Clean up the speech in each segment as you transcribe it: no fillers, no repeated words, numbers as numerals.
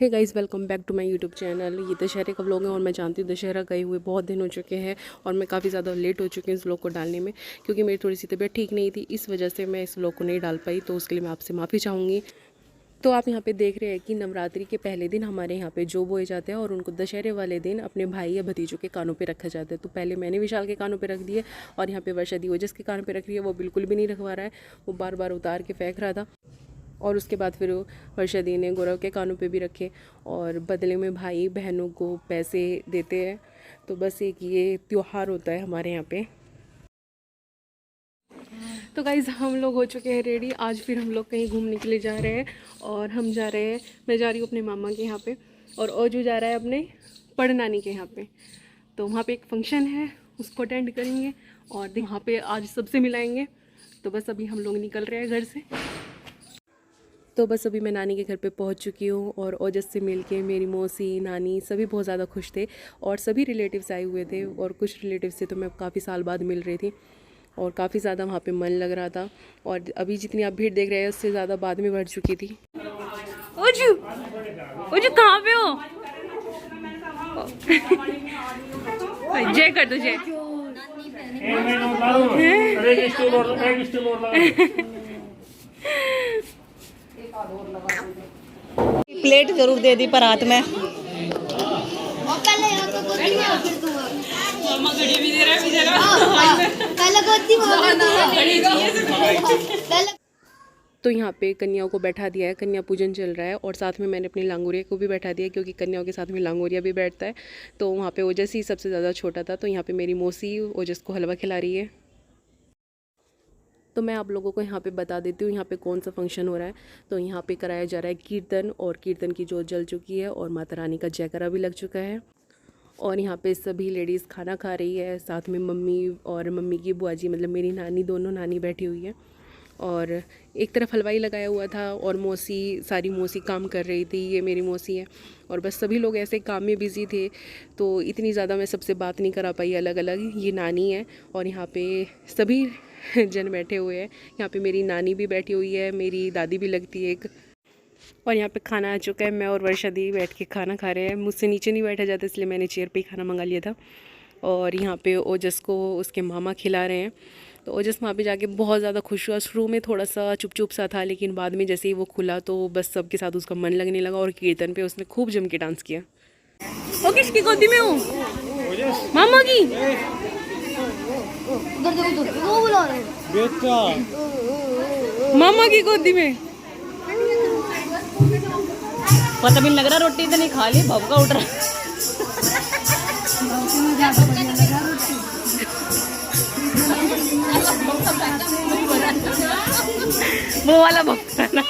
Hey guys, welcome back to my YouTube channel. ये दशहरे का व्लॉग है और मैं जानती हूँ दशहरा गए हुए बहुत दिन हो चुके हैं और मैं काफ़ी ज़्यादा लेट हो चुकी हूँ इस व्लॉग को डालने में, क्योंकि मेरी थोड़ी सी तबीयत ठीक नहीं थी। इस वजह से मैं इस व्लॉग को नहीं डाल पाई, तो उसके लिए मैं आपसे माफ़ी चाहूँगी। तो आप यहाँ पे देख रहे हैं कि नवरात्रि के पहले दिन हमारे यहाँ पे जो बोए जाते हैं और उनको दशहरे वाले दिन अपने भाई या भतीजों के कानों पे रखा जाता है। तो पहले मैंने विशाल के कानों पे रख दिए और यहाँ पे वर्षा दी ओजस के कानों पे रख रही है। वो बिल्कुल भी नहीं रखवा रहा है, वो बार बार उतार के फेंक रहा था। और उसके बाद फिर वर्षा दी ने गौरव के कानों पे भी रखे और बदले में भाई बहनों को पैसे देते हैं। तो बस एक ये त्यौहार होता है हमारे यहाँ पे। तो गाइज़, हम लोग हो चुके हैं रेडी। आज फिर हम लोग कहीं घूमने के लिए जा रहे हैं और हम जा रहे हैं, मैं जा रही हूँ अपने मामा के यहाँ पे और ओजू जा रहा है अपने पड़नानी के यहाँ पे। तो वहाँ पे एक फंक्शन है, उसको अटेंड करेंगे और वहाँ पे आज सबसे मिलाएंगे। तो बस अभी हम लोग निकल रहे हैं घर से। तो बस अभी मैं नानी के घर पे पहुंच चुकी हूँ और ओजस से मिल के मेरी मौसी नानी सभी बहुत ज़्यादा खुश थे और सभी रिलेटिव्स आए हुए थे और कुछ रिलेटिव्स से तो मैं काफ़ी साल बाद मिल रही थी और काफ़ी ज़्यादा वहाँ पे मन लग रहा था। और अभी जितनी आप भीड़ देख रहे हैं उससे ज़्यादा बाद में बढ़ चुकी थी। ओजू, ओजू कहाँ पे हो? जय कर दो, जय। प्लेट जरूर दे दी परात में। तो यहाँ पे कन्याओं को बैठा दिया है, कन्या पूजन चल रहा है और साथ में मैंने अपनी लांगोरिया को भी बैठा दिया, क्योंकि कन्याओं के साथ में लांगोरिया भी बैठता है। तो वहाँ पे ओजस ही सबसे ज़्यादा छोटा था, तो यहाँ पे मेरी मौसी ओजस को हलवा खिला रही है। तो मैं आप लोगों को यहाँ पे बता देती हूँ यहाँ पे कौन सा फंक्शन हो रहा है। तो यहाँ पे कराया जा रहा है कीर्तन और कीर्तन की जोत जल चुकी है और माता रानी का जयकारा भी लग चुका है। और यहाँ पे सभी लेडीज़ खाना खा रही है, साथ में मम्मी और मम्मी की बुआ जी मतलब मेरी नानी, दोनों नानी बैठी हुई है। और एक तरफ हलवाई लगाया हुआ था और मौसी, सारी मौसी काम कर रही थी, ये मेरी मौसी है। और बस सभी लोग ऐसे काम में बिज़ी थे, तो इतनी ज़्यादा मैं सबसे बात नहीं करा पाई अलग अलग। ये नानी है और यहाँ पे सभी जन बैठे हुए हैं। यहाँ पे मेरी नानी भी बैठी हुई है, मेरी दादी भी लगती है एक। और यहाँ पे खाना आ चुका है, मैं और वर्षा दी बैठ के खाना खा रहे हैं। मुझसे नीचे नहीं बैठा जाता, इसलिए मैंने चेयर पे ही खाना मंगा लिया था। और यहाँ पे ओजस को उसके मामा खिला रहे हैं। तो ओजस वहाँ पे जाके बहुत ज़्यादा खुश हुआ। शुरू में थोड़ा सा चुप चुप सा था, लेकिन बाद में जैसे ही वो खुला तो बस सबके साथ उसका मन लगने लगा और कीर्तन पे उसने खूब जम के डांस किया। ओ किसकी गोदी में हूँ? मामा की। मामा की गोदी में। पता भी नहीं लग रहा, रोटी तो नहीं खा ली, भभका उठ रहा। वो वाला भभका ना।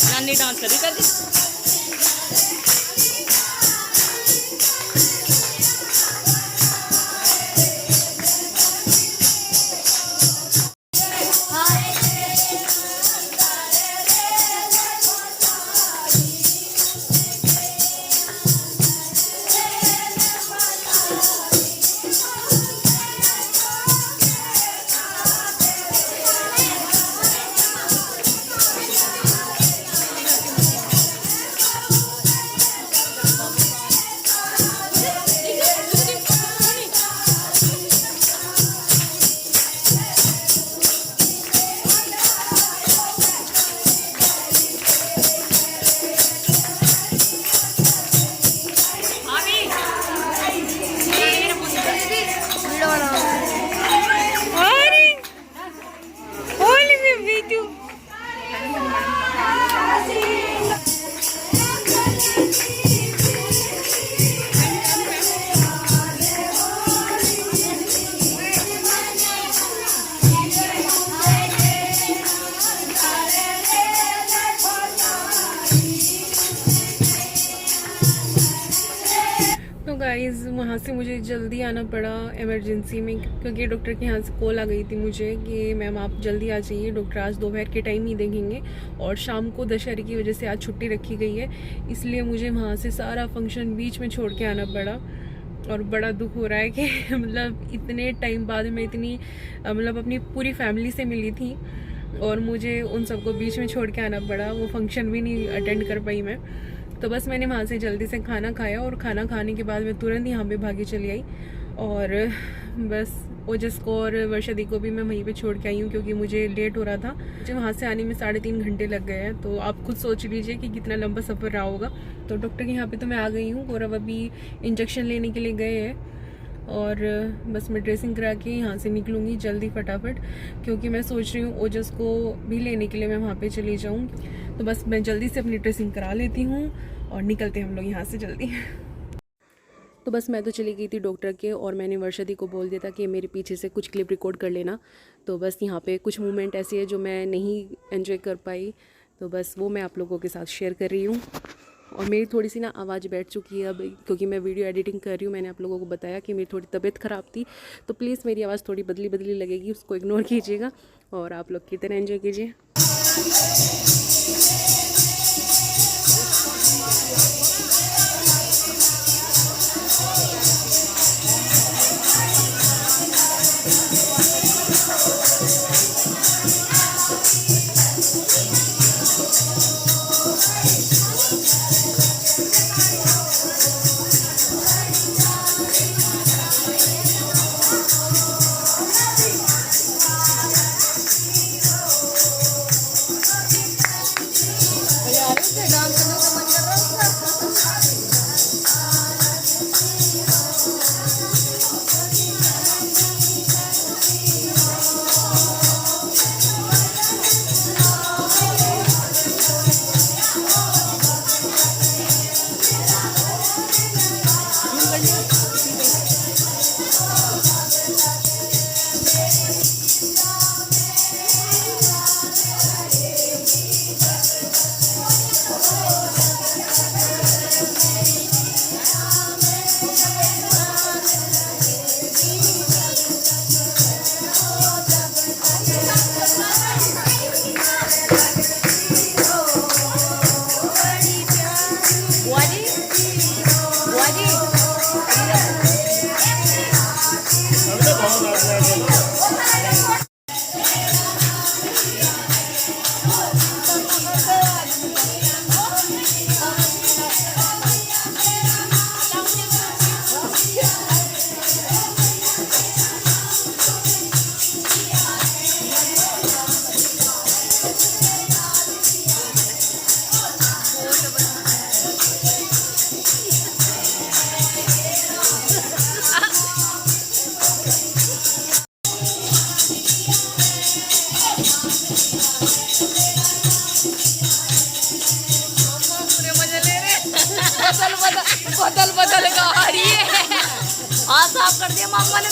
नानी डांस कर दी। से मुझे जल्दी आना पड़ा इमरजेंसी में, क्योंकि डॉक्टर के यहाँ से कॉल आ गई थी मुझे कि मैम आप जल्दी आ जाइए, डॉक्टर आज दोपहर के टाइम ही देखेंगे और शाम को दशहरे की वजह से आज छुट्टी रखी गई है, इसलिए मुझे वहाँ से सारा फंक्शन बीच में छोड़ के आना पड़ा। और बड़ा दुख हो रहा है कि मतलब इतने टाइम बाद मैं इतनी मतलब अपनी पूरी फैमिली से मिली थी और मुझे उन सबको बीच में छोड़ के आना पड़ा, वो फंक्शन भी नहीं अटेंड कर पाई मैं। तो बस मैंने वहाँ से जल्दी से खाना खाया और खाना खाने के बाद मैं तुरंत यहाँ पे भागी चली आई और बस ओजस को और वर्षा दी को भी मैं वहीं पे छोड़ के आई हूँ, क्योंकि मुझे लेट हो रहा था। मुझे वहाँ से आने में 3.5 घंटे लग गए हैं, तो आप खुद सोच लीजिए कि कितना लंबा सफ़र रहा होगा। तो डॉक्टर के यहाँ पे तो मैं आ गई हूँ और अब अभी इंजेक्शन लेने के लिए गए हैं और बस मैं ड्रेसिंग करा के यहाँ से निकलूँगी जल्दी फटाफट, क्योंकि मैं सोच रही हूँ ओजस को भी लेने के लिए मैं वहाँ पे चली जाऊँ। तो बस मैं जल्दी से अपनी ड्रेसिंग करा लेती हूँ और निकलते हैं हम लोग यहाँ से जल्दी। तो बस मैं तो चली गई थी डॉक्टर के और मैंने वर्षा दी को बोल दिया था कि मेरे पीछे से कुछ क्लिप रिकॉर्ड कर लेना। तो बस यहाँ पे कुछ मोमेंट ऐसी है जो मैं नहीं एंजॉय कर पाई, तो बस वो मैं आप लोगों के साथ शेयर कर रही हूँ। और मेरी थोड़ी सी ना आवाज़ बैठ चुकी है अब, क्योंकि मैं वीडियो एडिटिंग कर रही हूँ। मैंने आप लोगों को बताया कि मेरी थोड़ी तबीयत ख़राब थी, तो प्लीज़ मेरी आवाज़ थोड़ी बदली बदली लगेगी, उसको इग्नोर कीजिएगा और आप लोग की तरह एंजॉय कीजिए। बदल का आ रही है, हाथ साफ कर दिया मामा ने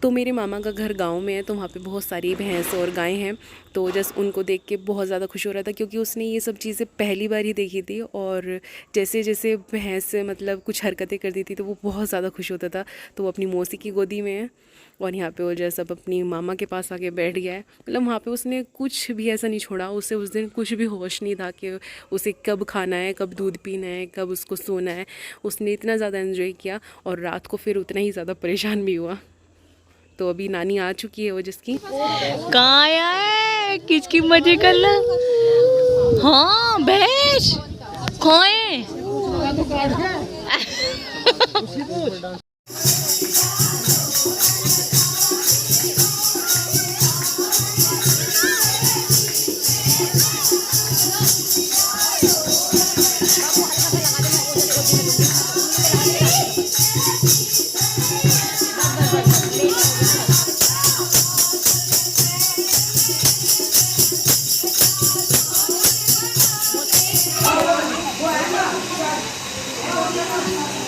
तो मेरे मामा का घर गांव में है, तो वहाँ पे बहुत सारी भैंस और गायें हैं। तो जस्ट उनको देख के बहुत ज़्यादा खुश हो रहा था, क्योंकि उसने ये सब चीज़ें पहली बार ही देखी थी और जैसे जैसे भैंस मतलब कुछ हरकतें करती थी तो वो बहुत ज़्यादा खुश होता था। तो वो अपनी मौसी की गोदी में है और यहाँ पे वो जैसे अब अपनी मामा के पास आके बैठ गया है। मतलब वहाँ पे उसने कुछ भी ऐसा नहीं छोड़ा, उसे उस दिन कुछ भी होश नहीं था कि उसे कब खाना है, कब दूध पीना है, कब उसको सोना है। उसने इतना ज़्यादा एंजॉय किया और रात को फिर उतना ही ज़्यादा परेशान भी हुआ। तो अभी नानी आ चुकी है वो जिसकी। कहाँ आया है, किसकी मजे कर ला। हाँ भैंस खोए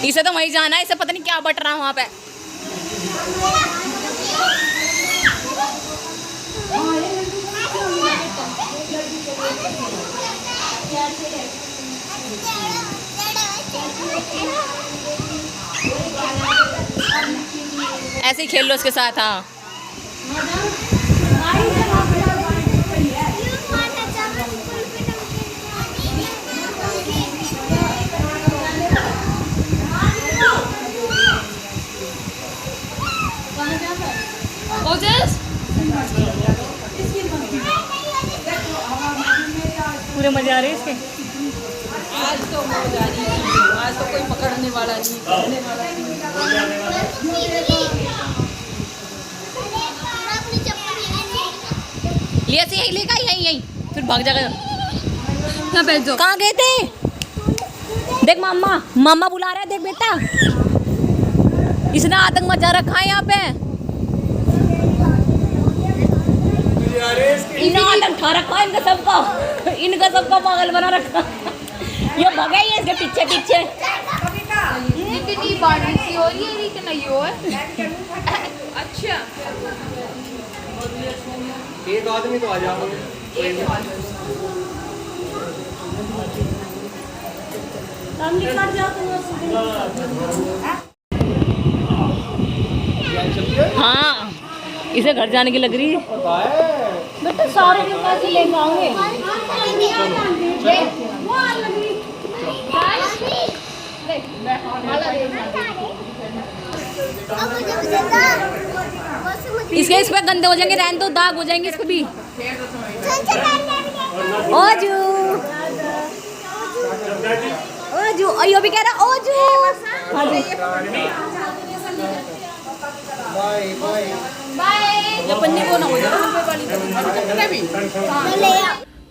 इसे तो वहीं जाना है, इसे पता नहीं क्या बट रहा वहाँ पे। ऐसे ही खेल लो उसके साथ। हाँ पूरे मजे आ रहे हैं इसके। आज तो मौज आ रही है, आज तो कोई पकड़ने वाला नहीं, करने वाला नहीं। लिया से यहीं लेगा, यहीं यहीं फिर भाग जाएगा। क्या बैठ जाओ। कहाँ गए थे? देख मामा, मामा बुला रहा है, देख बेटा। इसने आतंक मचा रखा है यहाँ पे। इन्हें आतंक खा रखा है इनका सबका पागल बना रखा। ये भगा ही है इसके पीछे पीछे। इतनी बारिश हो रही है लेकिन नहीं हो है। अच्छा एक आदमी तो आ जाओ। हाँ इसे घर जाने की लग रही है। बेटा सारे के पास लेके आओगे। इसके इस पे गंदे हो जाएंगे, रहने दो, दाग हो जाएंगे इसको भी। ओजू ओजू अयो भी कह रहा ओजू। ये पन्नी को ना हो जाए।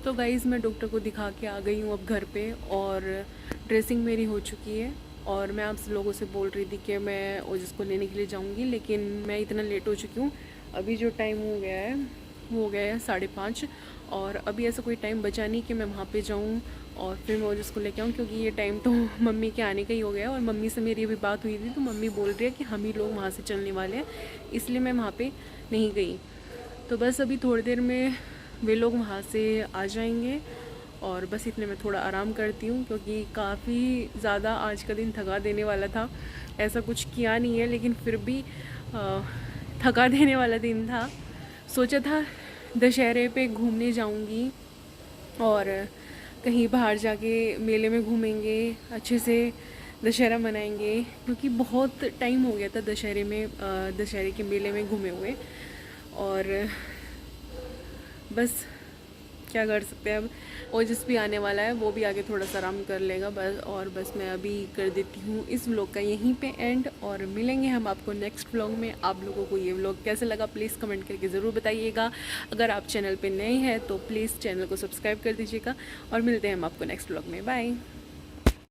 तो गाइज़ मैं डॉक्टर को दिखा के आ गई हूँ अब घर पे, और ड्रेसिंग मेरी हो चुकी है। और मैं आप लोगों से बोल रही थी कि मैं ओजस को लेने के लिए जाऊँगी, लेकिन मैं इतना लेट हो चुकी हूँ। अभी जो टाइम हो गया है वो हो गया है 5:30, और अभी ऐसा कोई टाइम बचा नहीं कि मैं वहाँ पे जाऊँ और फिर मैं ओजस को लेके आऊँ, क्योंकि ये टाइम तो मम्मी के आने का ही हो गया है। और मम्मी से मेरी अभी बात हुई थी तो मम्मी बोल रही है कि हम ही लोग वहाँ से चलने वाले हैं, इसलिए मैं वहाँ पर नहीं गई। तो बस अभी थोड़ी देर में वे लोग वहाँ से आ जाएंगे, और बस इतने में थोड़ा आराम करती हूँ, क्योंकि काफ़ी ज़्यादा आज का दिन थका देने वाला था। ऐसा कुछ किया नहीं है लेकिन फिर भी थका देने वाला दिन था। सोचा था दशहरे पे घूमने जाऊँगी और कहीं बाहर जाके मेले में घूमेंगे, अच्छे से दशहरा मनाएंगे, क्योंकि बहुत टाइम हो गया था दशहरे के मेले में घूमे हुए। और बस क्या कर सकते हैं, अब ओजस भी आने वाला है, वो भी आगे थोड़ा सा आराम कर लेगा बस। और बस मैं अभी कर देती हूँ इस व्लॉग का यहीं पे एंड, और मिलेंगे हम आपको नेक्स्ट व्लॉग में। आप लोगों को ये व्लॉग कैसे लगा प्लीज़ कमेंट करके ज़रूर बताइएगा। अगर आप चैनल पे नए हैं तो प्लीज़ चैनल को सब्सक्राइब कर दीजिएगा, और मिलते हैं हम आपको नेक्स्ट व्लॉग में। बाय।